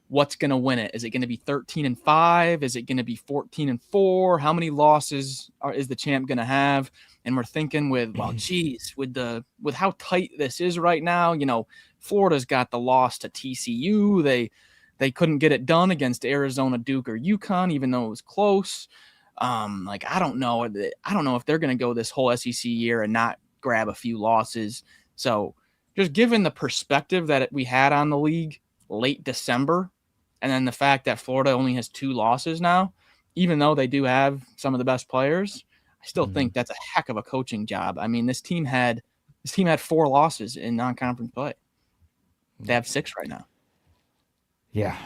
what's going to win it? Is it going to be 13-5? Is it going to be 14-4? How many losses is the champ going to have? And we're thinking with how tight this is right now, Florida's got the loss to TCU. They couldn't get it done against Arizona, Duke, or UConn, even though it was close. I don't know if they're going to go this whole SEC year and not grab a few losses. So just given the perspective that we had on the league late December, and then the fact that Florida only has 2 losses now, even though they do have some of the best players, I still think that's a heck of a coaching job. I mean, this team had 4 losses in non-conference play. They have 6 right now. Yeah,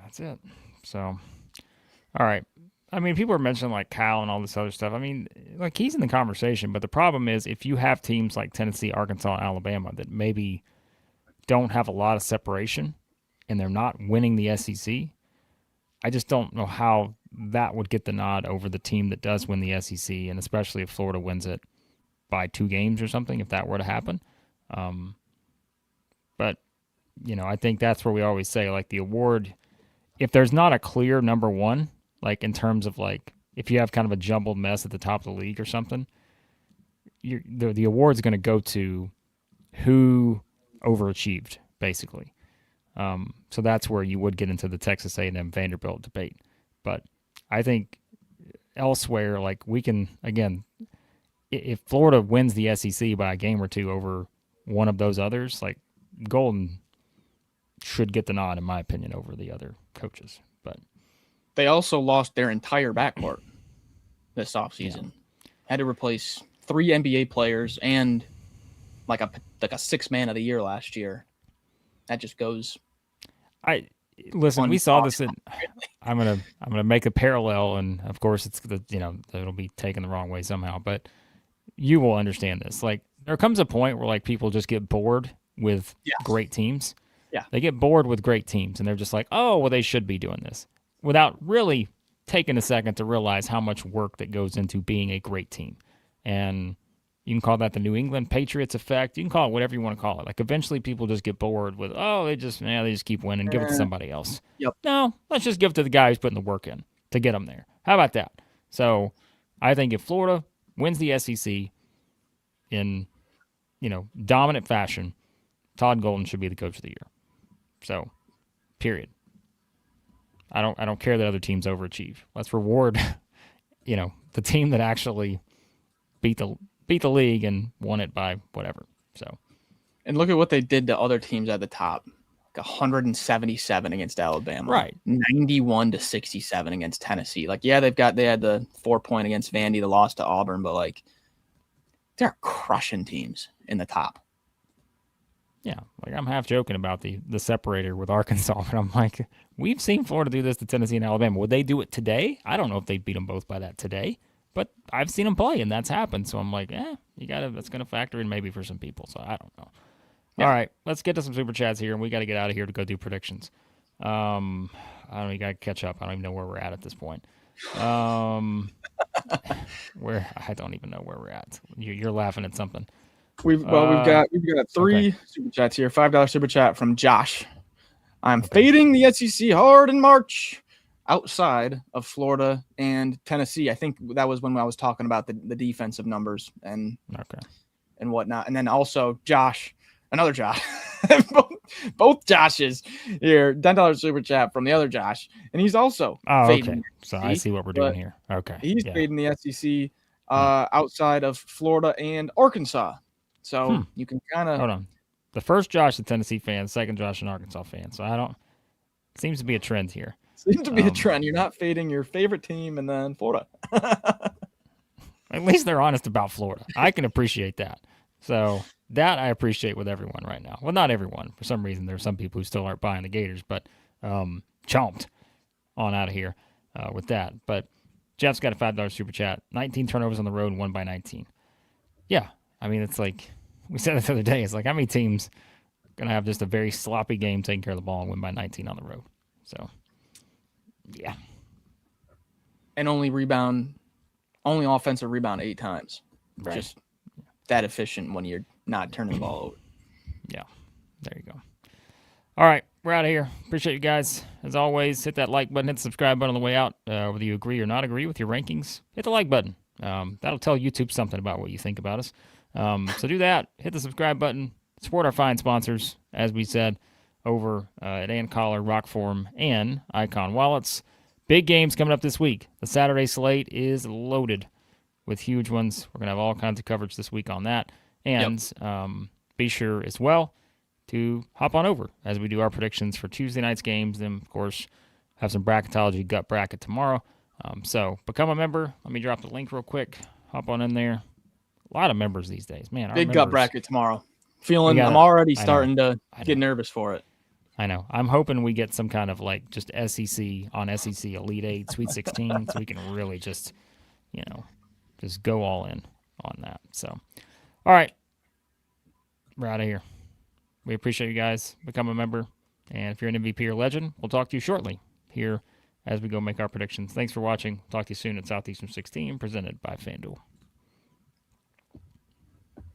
that's it. So, all right. I mean, people are mentioning like Cal and all this other stuff. I mean, like, he's in the conversation, but the problem is if you have teams like Tennessee, Arkansas, and Alabama that maybe don't have a lot of separation and they're not winning the SEC, I just don't know how that would get the nod over the team that does win the SEC, and especially if Florida wins it by 2 games or something if that were to happen. But, I think that's where we always say, like, the award, if there's not a clear number one, like in terms of like if you have kind of a jumbled mess at the top of the league or something, the award's going to go to who overachieved, basically. So that's where you would get into the Texas A&M Vanderbilt debate. But I think elsewhere, like we can, again, if Florida wins the SEC by a game or two over one of those others, like Golden should get the nod, in my opinion, over the other coaches. But they also lost their entire backcourt this offseason. Yeah. Had to replace 3 NBA players and like a 6th man of the year last year. That just goes. We saw this. I'm gonna make a parallel, and of course it's it'll be taken the wrong way somehow, but you will understand this. Like there comes a point where like people just get bored with great teams. Yeah, they get bored with great teams, and they're just like, oh, well, they should be doing this, without really taking a second to realize how much work that goes into being a great team. And you can call that the New England Patriots effect. You can call it whatever you want to call it. Like eventually people just get bored with, oh, they just keep winning. Give it to somebody else. Yep. No, let's just give it to the guy who's putting the work in to get them there. How about that? So I think if Florida wins the SEC in, dominant fashion, Todd Golden should be the coach of the year. So, period. I don't care that other teams overachieve. Let's reward, the team that actually beat the league and won it by whatever. So, and look at what they did to other teams at the top. Like 177 against Alabama. Right. 91-67 against Tennessee. Like, yeah, they had the 4-point against Vandy, the loss to Auburn, but like they're crushing teams in the top. Yeah, like I'm half joking about the separator with Arkansas, but I'm like, we've seen Florida do this to Tennessee and Alabama. Would they do it today? I don't know if they'd beat them both by that today, but I've seen them play, and that's happened. So I'm like, that's going to factor in maybe for some people. So I don't know. Yeah. All right, let's get to some super chats here, and we got to get out of here to go do predictions. I don't know, you got to catch up. I don't even know where we're at this point. Where I don't even know where we're at. You're laughing at something. We've got 3 super chats here. $5 super chat from Josh. I'm fading the SEC hard in March outside of Florida and Tennessee. I think that was when I was talking about the defensive numbers and whatnot. And then also Josh, another Josh, both Joshes here. $10 super chat from the other Josh, and he's also fading. Okay. So I see what we're doing here. Okay, he's fading the SEC outside of Florida and Arkansas. So you can kind of hold on. The first Josh, a Tennessee fan, second Josh, an Arkansas fan. So seems to be a trend here. Seems to be a trend. You're not fading your favorite team and then Florida. At least they're honest about Florida. I can appreciate that. So that I appreciate with everyone right now. Well, not everyone. For some reason, there are some people who still aren't buying the Gators, but chomped on out of here with that. But Jeff's got a $5 super chat. 19 turnovers on the road and won by 19. Yeah. I mean, it's like we said it the other day. It's like how many teams going to have just a very sloppy game taking care of the ball and win by 19 on the road? So, yeah. And only offensive rebound 8 times. Right. Just that efficient when you're not turning the ball over. Yeah. There you go. All right. We're out of here. Appreciate you guys. As always, hit that like button, hit the subscribe button on the way out. Whether you agree or not agree with your rankings, hit the like button. That'll tell YouTube something about what you think about us. So do that. Hit the subscribe button. Support our fine sponsors, as we said, over at Ann Collar, ROKFORM, and Icon Wallets. Big games coming up this week. The Saturday slate is loaded with huge ones. We're going to have all kinds of coverage this week on that. And be sure as well to hop on over as we do our predictions for Tuesday night's games. Then, of course, have some bracketology gut bracket tomorrow. So become a member. Let me drop the link real quick. Hop on in there. A lot of members these days, man. Big gut bracket tomorrow. I'm already starting to get nervous for it. I know. I'm hoping we get some kind of like just SEC on SEC Elite 8, Sweet 16, so we can really just go all in on that. So, all right. We're out of here. We appreciate you guys. Become a member. And if you're an MVP or legend, we'll talk to you shortly here as we go make our predictions. Thanks for watching. Talk to you soon at Southeastern 16, presented by FanDuel.